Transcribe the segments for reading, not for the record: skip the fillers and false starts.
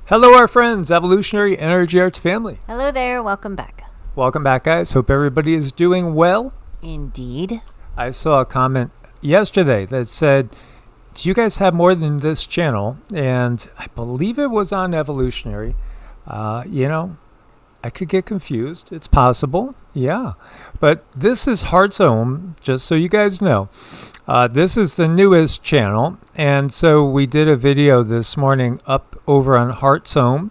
Hello, our friends, Evolutionary Energy Arts family. Hello there, welcome back. Welcome back, guys. Hope everybody is doing well. Indeed. I saw a comment yesterday that said, do you guys have more than this channel? And I believe it was on Evolutionary. I could get confused. It's possible. Yeah. But this is OZONE, just so you guys know. This is the newest channel. And so we did a video this morning up over on OZONE.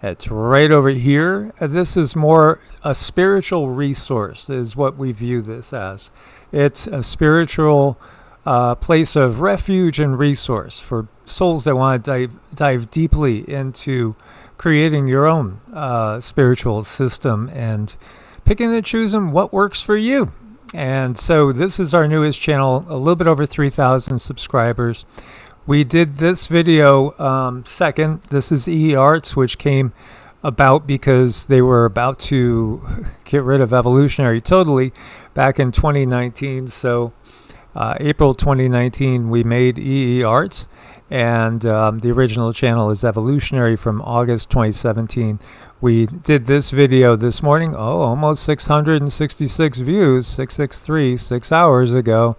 It's right over here. This is more a spiritual resource is what we view this as. It's a spiritual place of refuge and resource for souls that want to dive deeply into creating your own spiritual system and picking and choosing what works for you. And so this is our newest channel, a little bit over 3,000 subscribers. We did this video second. This is Arts, which came about because they were about to get rid of Evolutionary totally back in 2019. So April 2019, we made Arts. And the original channel is Evolutionary from August 2017. We did this video this morning. Almost 666 views, 663, 6 hours ago.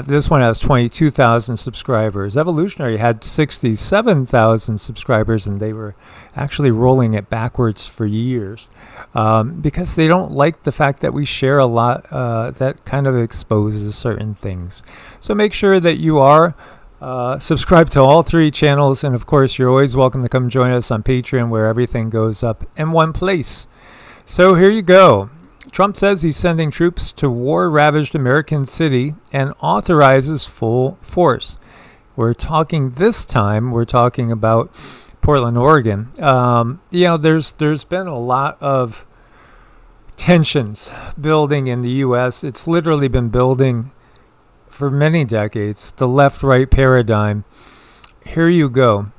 This one has 22,000 subscribers. Evolutionary had 67,000 subscribers, and they were actually rolling it backwards for years because they don't like the fact that we share a lot that kind of exposes certain things. So make sure that you are subscribe to all three channels, and of course you're always welcome to come join us on Patreon, where everything goes up in one place. So here you go. Trump says he's sending troops to war-ravaged American city and authorizes full force. This time we're talking about Portland, Oregon. There's been a lot of tensions building in the U.S. It's literally been building for many decades, the left-right paradigm. Here you go,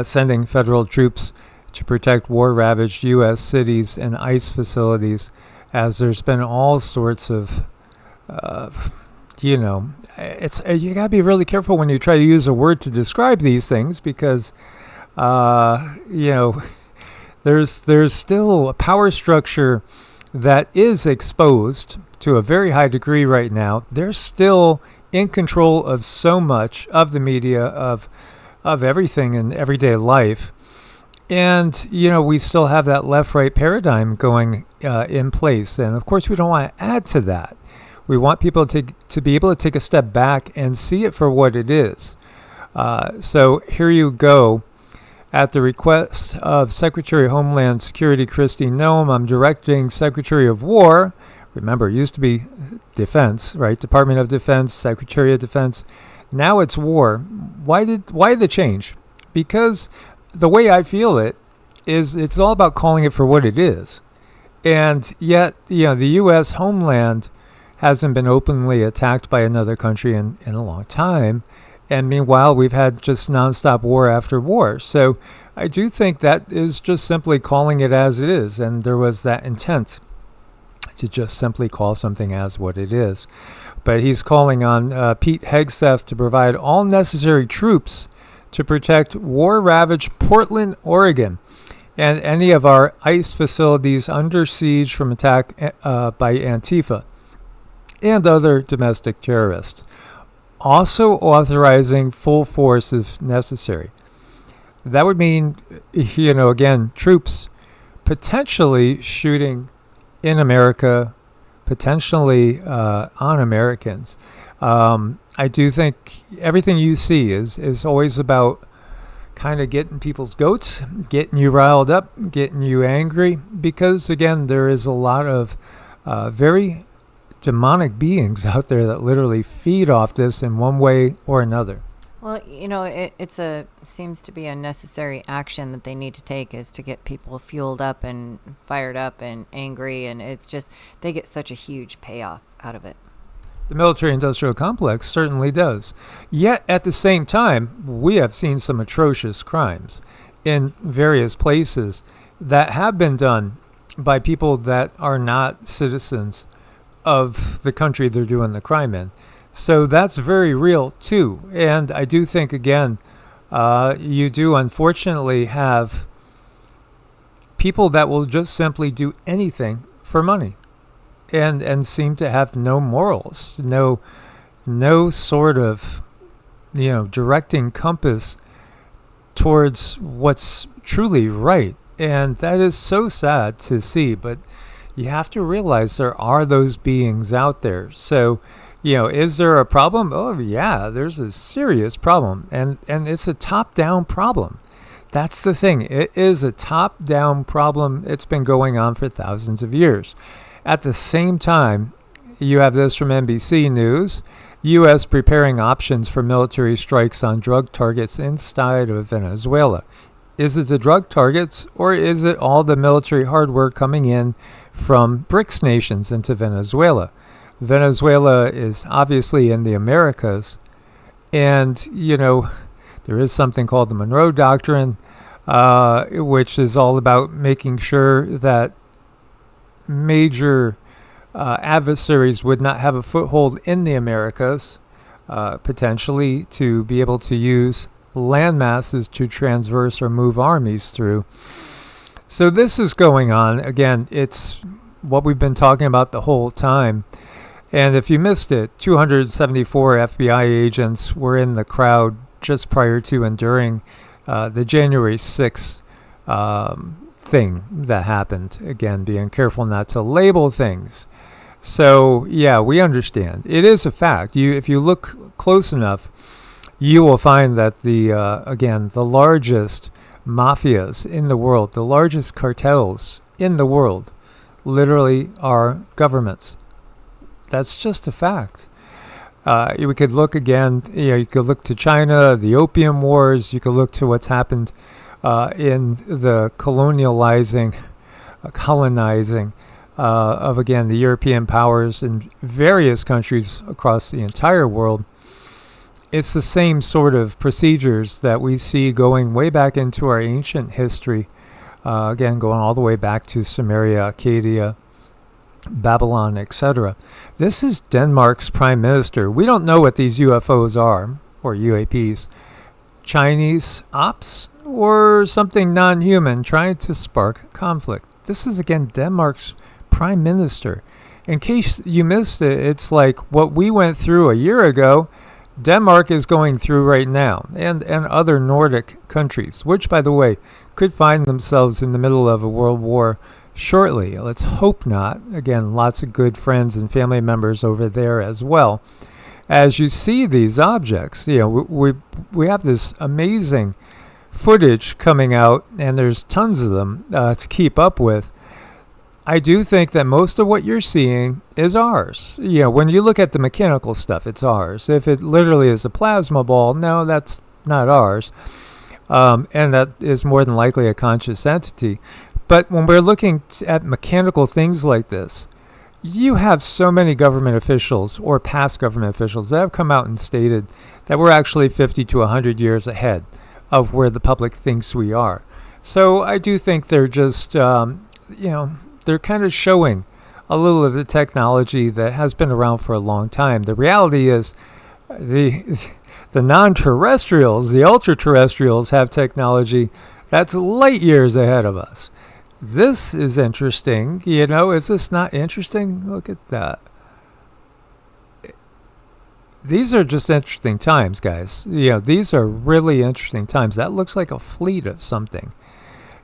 sending federal troops to protect war-ravaged U.S. cities and ICE facilities, as there's been all sorts of, you gotta be really careful when you try to use a word to describe these things because, there's still a power structure that is exposed to a very high degree right now. They're still in control of so much of the media, of everything in everyday life. And, we still have that left-right paradigm going in place. And, of course, we don't want to add to that. We want people to be able to take a step back and see it for what it is. So here you go. At the request of Secretary of Homeland Security Kristi Noem, I'm directing Secretary of War. Remember, it used to be Defense, right? Department of Defense, Secretary of Defense. Now it's War. Why the change? Because the way I feel it is it's all about calling it for what it is. And yet, the U.S. homeland hasn't been openly attacked by another country in a long time. And meanwhile, we've had just nonstop war after war. So I do think that is just simply calling it as it is. And there was that intent to just simply call something as what it is. But he's calling on Pete Hegseth to provide all necessary troops to protect war-ravaged Portland, Oregon, and any of our ICE facilities under siege from attack by Antifa and other domestic terrorists. Also authorizing full force if necessary. That would mean, again, troops potentially shooting in America, potentially on Americans. I do think everything you see is always about kind of getting people's goats, getting you riled up, getting you angry, because, again, there is a lot of very demonic beings out there that literally feed off this in one way or another. Well, it seems to be a necessary action that they need to take, is to get people fueled up and fired up and angry, and it's just they get such a huge payoff out of it. The military-industrial complex certainly does. Yet, at the same time, we have seen some atrocious crimes in various places that have been done by people that are not citizens of the country they're doing the crime in. So that's very real, too. And I do think, again, you do unfortunately have people that will just simply do anything for money and seem to have no morals, no sort of, directing compass towards what's truly right. And that is so sad to see, but you have to realize there are those beings out there. So, is there a problem? Oh, yeah, there's a serious problem. And it's a top-down problem. That's the thing. It is a top-down problem. It's been going on for thousands of years. At the same time, you have this from NBC News. U.S. preparing options for military strikes on drug targets inside of Venezuela. Is it the drug targets, or is it all the military hardware coming in from BRICS nations into Venezuela? Venezuela is obviously in the Americas, and, there is something called the Monroe Doctrine, which is all about making sure that major adversaries would not have a foothold in the Americas, potentially to be able to use land masses to transverse or move armies through. So this is going on. Again, it's what we've been talking about the whole time. And if you missed it, 274 FBI agents were in the crowd just prior to and during the January 6th thing that happened. Again, being careful not to label things. So, yeah, we understand. It is a fact. If you look close enough, you will find that the largest mafias in the world, the largest cartels in the world, literally are governments. That's just a fact. We could look again, you could look to China, the Opium Wars, you could look to what's happened in the colonizing of, again, the European powers in various countries across the entire world. It's the same sort of procedures that we see going way back into our ancient history, again, going all the way back to Sumeria, Akkadia, Babylon, etc. This is Denmark's prime minister. We don't know what these UFOs are, or UAPs. Chinese ops, or something non-human trying to spark conflict. This is, again, Denmark's prime minister. In case you missed it, it's like what we went through a year ago, Denmark is going through right now, and other Nordic countries, which, by the way, could find themselves in the middle of a world war shortly. Let's hope not. Again, lots of good friends and family members over there as well. As you see these objects, we have this amazing footage coming out, and there's tons of them to keep up with. I do think that most of what you're seeing is ours. When you look at the mechanical stuff, it's ours. If it literally is a plasma ball, no, that's not ours. And that is more than likely a conscious entity. But when we're looking at mechanical things like this, you have so many government officials or past government officials that have come out and stated that we're actually 50 to 100 years ahead of where the public thinks we are. So I do think they're just, they're kind of showing a little of the technology that has been around for a long time. The reality is the non-terrestrials, the ultra-terrestrials have technology that's light years ahead of us. This is interesting. Is this not interesting? Look at that. These are just interesting times, guys. These are really interesting times. That looks like a fleet of something.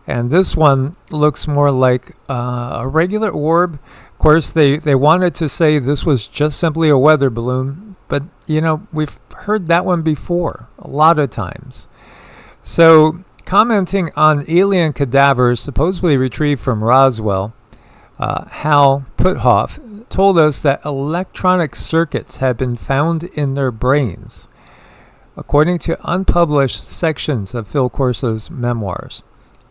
And this one looks more like a regular orb. Of course, they wanted to say this was just simply a weather balloon. But, we've heard that one before a lot of times. So, commenting on alien cadavers supposedly retrieved from Roswell, Hal Puthoff told us that electronic circuits had been found in their brains, according to unpublished sections of Phil Corso's memoirs.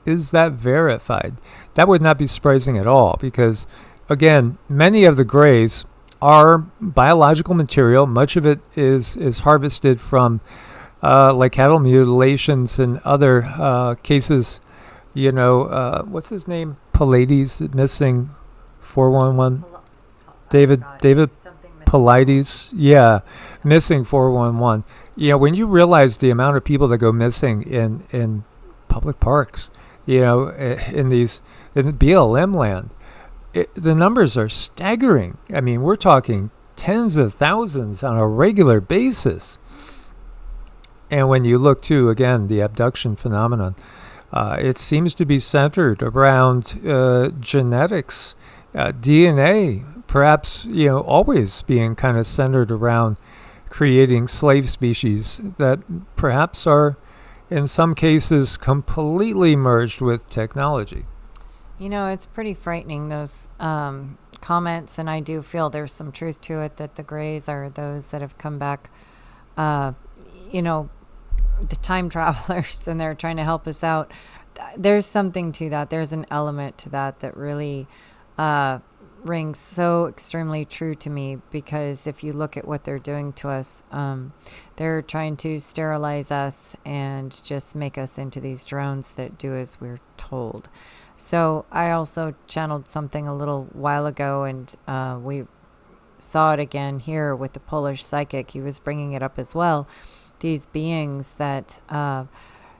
Is that verified? That would not be surprising at all because, again, many of the grays are biological material. Much of it is harvested from like cattle mutilations and other cases. What's his name? Pallades, missing 411. David Pallades, yeah, missing 411. Yeah, when you realize the amount of people that go missing in public parks, in the BLM land, the numbers are staggering. I mean, we're talking tens of thousands on a regular basis. And when you look to, again, the abduction phenomenon, it seems to be centered around genetics, DNA, perhaps, always being kind of centered around creating slave species that perhaps are, in some cases, completely merged with technology. It's pretty frightening, those comments, and I do feel there's some truth to it, that the grays are those that have come back, the time travelers, and they're trying to help us out. There's something to that. There's an element to that really rings so extremely true to me, because if you look at what they're doing to us, they're trying to sterilize us and just make us into these drones that do as we're told. So I also channeled something a little while ago, and we saw it again here with the Polish psychic. He was bringing it up as well. These beings that,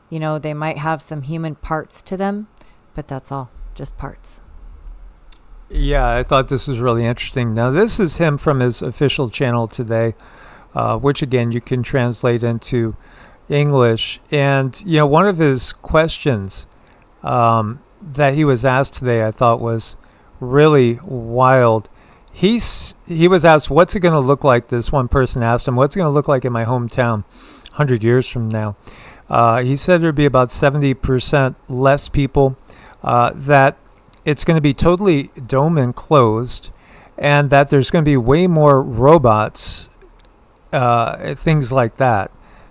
they might have some human parts to them, but that's all, just parts. Yeah, I thought this was really interesting. Now, this is him from his official channel today, which, again, you can translate into English. And, one of his questions that he was asked today, I thought was really wild. He was asked, what's it going to look like? This one person asked him, what's it going to look like in my hometown 100 years from now? He said there'd be about 70% less people, that it's going to be totally dome enclosed, and that there's going to be way more robots, things like that,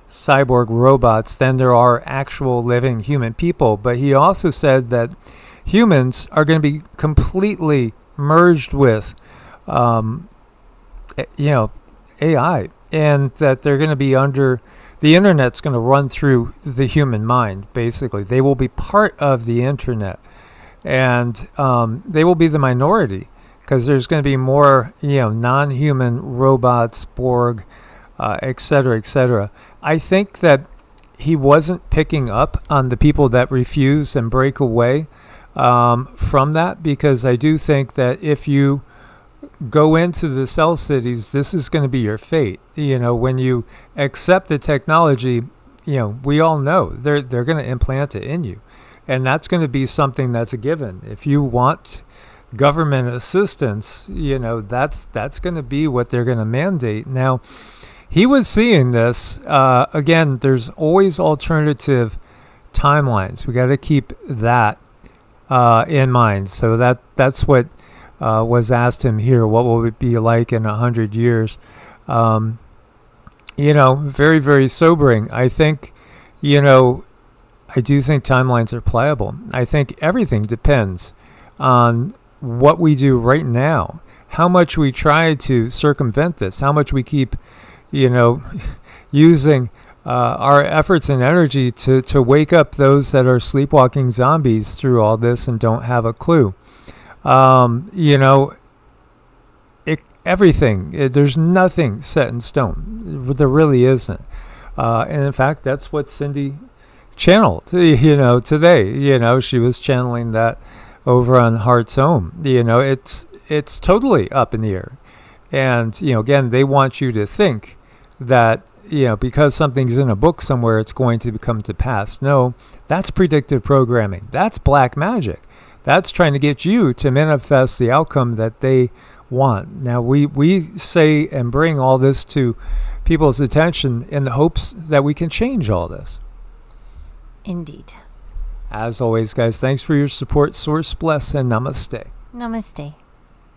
cyborg robots, than there are actual living human people. But he also said that humans are going to be completely merged with AI, and that they're going to be under the internet's going to run through the human mind. Basically, they will be part of the internet, and they will be the minority, because there's going to be more non-human robots, Borg, etc., etc. I think that he wasn't picking up on the people that refuse and break away from that, because I do think that if you go into the cell cities, this is going to be your fate. When you accept the technology, we all know they're going to implant it in you, and that's going to be something that's a given. If you want government assistance, that's going to be what they're going to mandate. Now, he was seeing this again. There's always alternative timelines. We got to keep that in mind. So that's what was asked him here. What will it be like in 100 years? Very, very sobering. I think, I do think timelines are pliable. I think everything depends on what we do right now, how much we try to circumvent this, how much we keep, using our efforts and energy to wake up those that are sleepwalking zombies through all this and don't have a clue. Everything, there's nothing set in stone. There really isn't. And in fact, that's what Cindy channeled, today. She was channeling that over on Heart's Home. It's totally up in the air. And, again, they want you to think that, because something's in a book somewhere, it's going to come to pass. No, that's predictive programming. That's black magic. That's trying to get you to manifest the outcome that they want. Now, we say and bring all this to people's attention in the hopes that we can change all this. Indeed. As always, guys, thanks for your support. Source bless and namaste. Namaste.